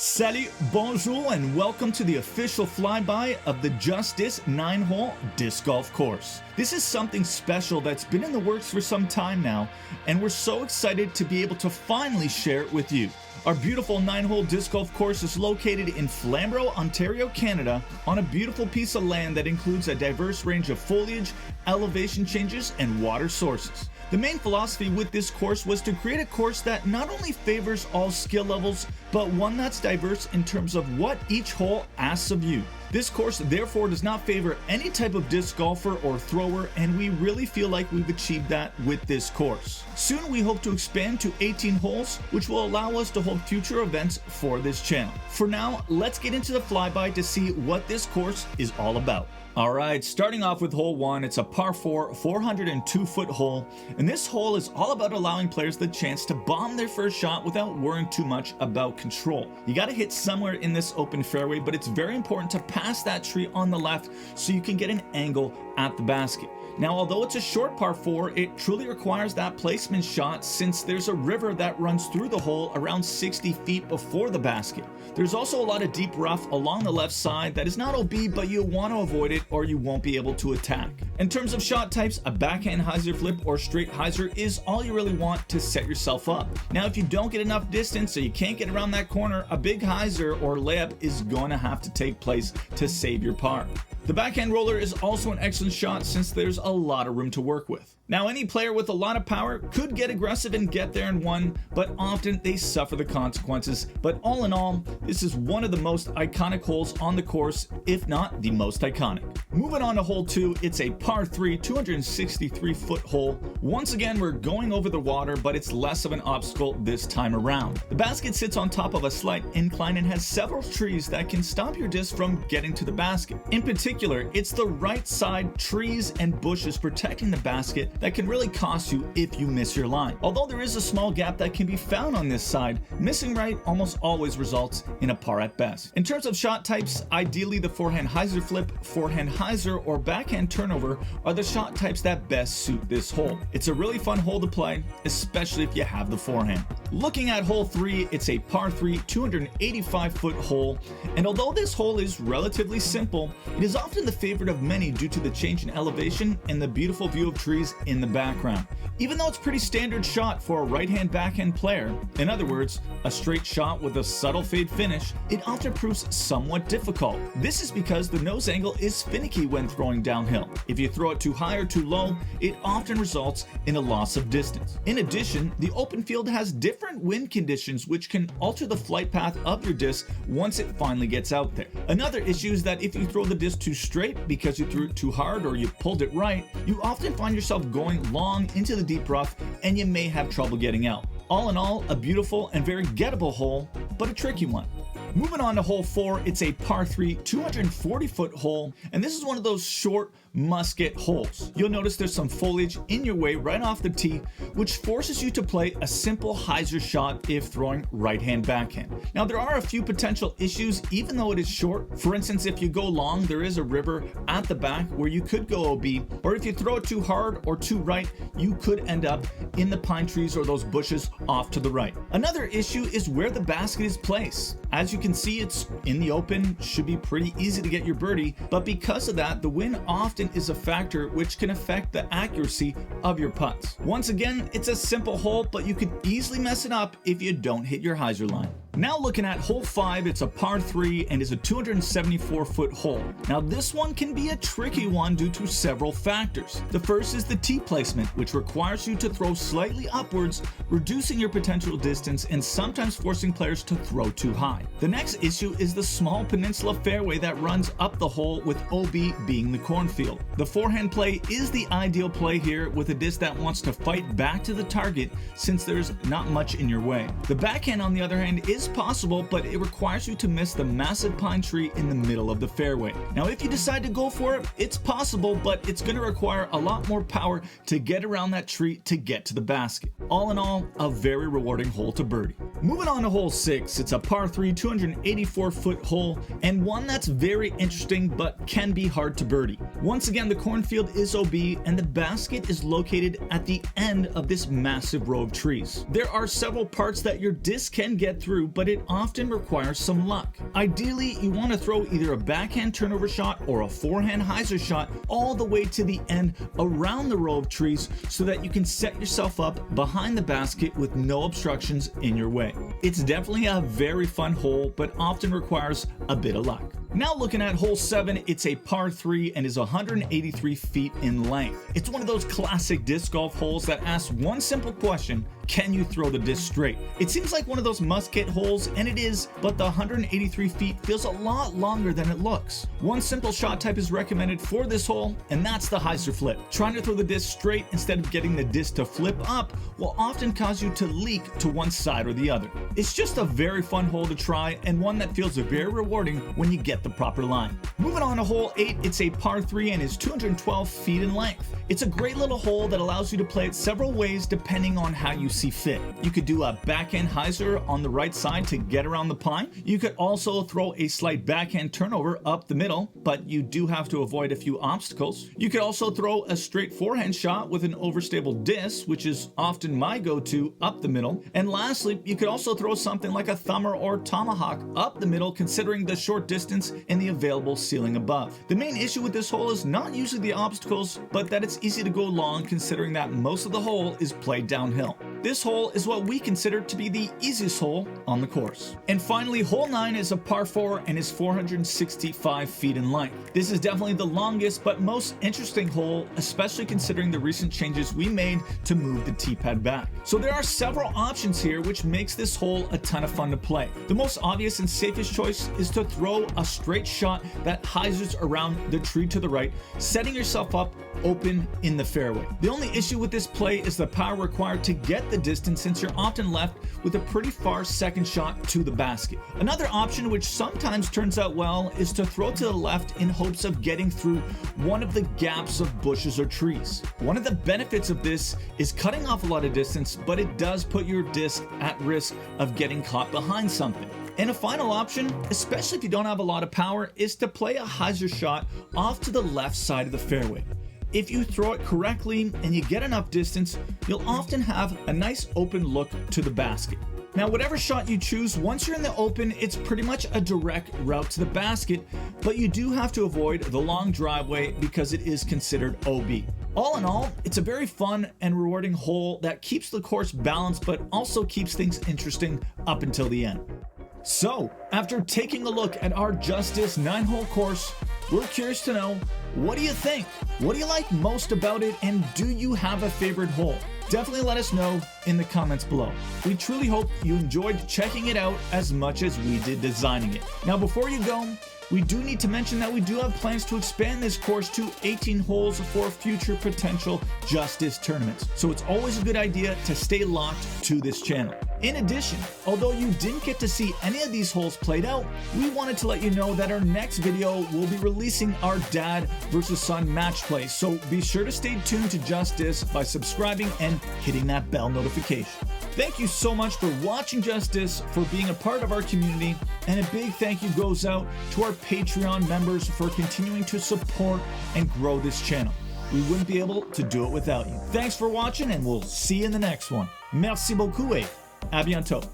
Salut, bonjour, and welcome to the official flyby of the JustDisc 9-hole disc golf course. This is something special that's been in the works for some time now, and we're so excited to be able to finally share it with you. Our beautiful 9-hole disc golf course is located in Flamborough, Ontario, Canada, on a beautiful piece of land that includes a diverse range of foliage, elevation changes, and water sources. The main philosophy with this course was to create a course that not only favors all skill levels, but one that's diverse in terms of what each hole asks of you. This course therefore does not favor any type of disc golfer or thrower, and we really feel like we've achieved that with this course. Soon we hope to expand to 18 holes, which will allow us to hold future events for this channel. For now, let's get into the flyby to see what this course is all about. Alright, starting off with hole 1, it's a par 4, 402-foot hole, and this hole is all about allowing players the chance to bomb their first shot without worrying too much about control. You gotta hit somewhere in this open fairway, but it's very important to pass that tree on the left so you can get an angle at the basket. Now, although it's a short par 4, it truly requires that placement shot since there's a river that runs through the hole around 60 feet before the basket. There's also a lot of deep rough along the left side that is not OB, but you want to avoid it or you won't be able to attack. In terms of shot types, a backhand hyzer flip or straight hyzer is all you really want to set yourself up. Now, if you don't get enough distance or you can't get around that corner, a big hyzer or layup is going to have to take place to save your par. The backhand roller is also an excellent shot since there's a lot of room to work with. Now, any player with a lot of power could get aggressive and get there in one, but often they suffer the consequences. But all in all, this is one of the most iconic holes on the course, if not the most iconic. Moving on to hole 2, it's a par 3, 263-foot hole. Once again, we're going over the water, but it's less of an obstacle this time around. The basket sits on top of a slight incline and has several trees that can stop your disc from getting to the basket. In particular, it's the right side trees and bushes protecting the basket that can really cost you if you miss your line. Although there is a small gap that can be found on this side, missing right almost always results in a par at best. In terms of shot types, ideally the forehand hyzer flip, forehand hyzer, or backhand turnover are the shot types that best suit this hole. It's a really fun hole to play, especially if you have the forehand. Looking at hole 3, it's a par 3, 285-foot hole, and although this hole is relatively simple, it is often the favorite of many due to the change in elevation and the beautiful view of trees in the background. Even though it's a pretty standard shot for a right-hand backhand player, in other words, a straight shot with a subtle fade finish, it often proves somewhat difficult. This is because the nose angle is finicky when throwing downhill. If you throw it too high or too low, it often results in a loss of distance. In addition, the open field has different wind conditions which can alter the flight path of your disc once it finally gets out there. Another issue is that if you throw the disc too straight because you threw it too hard or you pulled it right, you often find yourself going long into the deep rough and you may have trouble getting out. All in all, a beautiful and very gettable hole, but a tricky one. Moving on to hole 4, it's a par 3, 240-foot hole, and this is one of those short musket holes. You'll notice there's some foliage in your way right off the tee, which forces you to play a simple hyzer shot if throwing right-hand backhand. Now, there are a few potential issues even though it is short. For instance, if you go long, there is a river at the back where you could go OB, or if you throw it too hard or too right, you could end up in the pine trees or those bushes off to the right. Another issue is where the basket is placed. As you can see, it's in the open, should be pretty easy to get your birdie, but because of that, the wind often is a factor which can affect the accuracy of your putts. Once again, it's a simple hole, but you could easily mess it up if you don't hit your hyzer line. Now looking at hole 5, it's a par 3 and is a 274-foot hole. Now this one can be a tricky one due to several factors. The first is the tee placement, which requires you to throw slightly upwards, reducing your potential distance and sometimes forcing players to throw too high. The next issue is the small peninsula fairway that runs up the hole, with OB being the cornfield. The forehand play is the ideal play here, with a disc that wants to fight back to the target since there's not much in your way. The backhand, on the other hand, is possible, but it requires you to miss the massive pine tree in the middle of the fairway. Now, if you decide to go for it, it's possible, but it's going to require a lot more power to get around that tree to get to the basket. All in all, a very rewarding hole to birdie. Moving on to hole 6, it's a par 3 284-foot hole, and one that's very interesting but can be hard to birdie. Once again, the cornfield is OB and the basket is located at the end of this massive row of trees. There are several parts that your disc can get through, but it often requires some luck. Ideally, you want to throw either a backhand turnover shot or a forehand hyzer shot all the way to the end around the row of trees so that you can set yourself up behind the basket with no obstructions in your way. It's definitely a very fun hole, but often requires a bit of luck. Now looking at hole 7, it's a par 3 and is 183 feet in length. It's one of those classic disc golf holes that asks one simple question: can you throw the disc straight? It seems like one of those must-get holes, and it is, but the 183 feet feels a lot longer than it looks. One simple shot type is recommended for this hole, and that's the hyzer flip. Trying to throw the disc straight instead of getting the disc to flip up will often cause you to leak to one side or the other. It's just a very fun hole to try, and one that feels very rewarding when you get the proper line. Moving on to hole 8, it's a par 3 and is 212 feet in length. It's a great little hole that allows you to play it several ways depending on how you see fit. You could do a backhand hyzer on the right side to get around the pine. You could also throw a slight backhand turnover up the middle, but you do have to avoid a few obstacles. You could also throw a straight forehand shot with an overstable disc, which is often my go-to, up the middle. And lastly, you could also throw something like a thumber or tomahawk up the middle, considering the short distance and the available ceiling above. The main issue with this hole is not usually the obstacles, but that it's easy to go long considering that most of the hole is played downhill. This hole is what we consider to be the easiest hole on the course. And finally, hole 9 is a par 4 and is 465 feet in length. This is definitely the longest but most interesting hole, especially considering the recent changes we made to move the tee pad back. So there are several options here, which makes this hole a ton of fun to play. The most obvious and safest choice is to throw a straight shot that hyzers around the tree to the right, setting yourself up open in the fairway. The only issue with this play is the power required to get the distance, since you're often left with a pretty far second shot to the basket. Another option, which sometimes turns out well, is to throw to the left in hopes of getting through one of the gaps of bushes or trees. One of the benefits of this is cutting off a lot of distance, but it does put your disc at risk of getting caught behind something. And a final option, especially if you don't have a lot of power, is to play a hyzer shot off to the left side of the fairway. If you throw it correctly and you get enough distance, you'll often have a nice open look to the basket. Now, whatever shot you choose, once you're in the open, it's pretty much a direct route to the basket, but you do have to avoid the long driveway because it is considered OB. All in all, it's a very fun and rewarding hole that keeps the course balanced, but also keeps things interesting up until the end. So, after taking a look at our JustDisc 9-hole course, we're curious to know, what do you think? What do you like most about it, and do you have a favorite hole? Definitely let us know in the comments below. We truly hope you enjoyed checking it out as much as we did designing it. Now, before you go, we do need to mention that we do have plans to expand this course to 18 holes for future potential JustDisc tournaments. So it's always a good idea to stay locked to this channel. In addition, although you didn't get to see any of these holes played out, we wanted to let you know that our next video will be releasing our dad versus son match play. So be sure to stay tuned to JustDisc by subscribing and hitting that bell notification. Thank you so much for watching JustDisc, for being a part of our community, and a big thank you goes out to our Patreon members for continuing to support and grow this channel. We wouldn't be able to do it without you. Thanks for watching, and we'll see you in the next one. Merci beaucoup et à bientôt.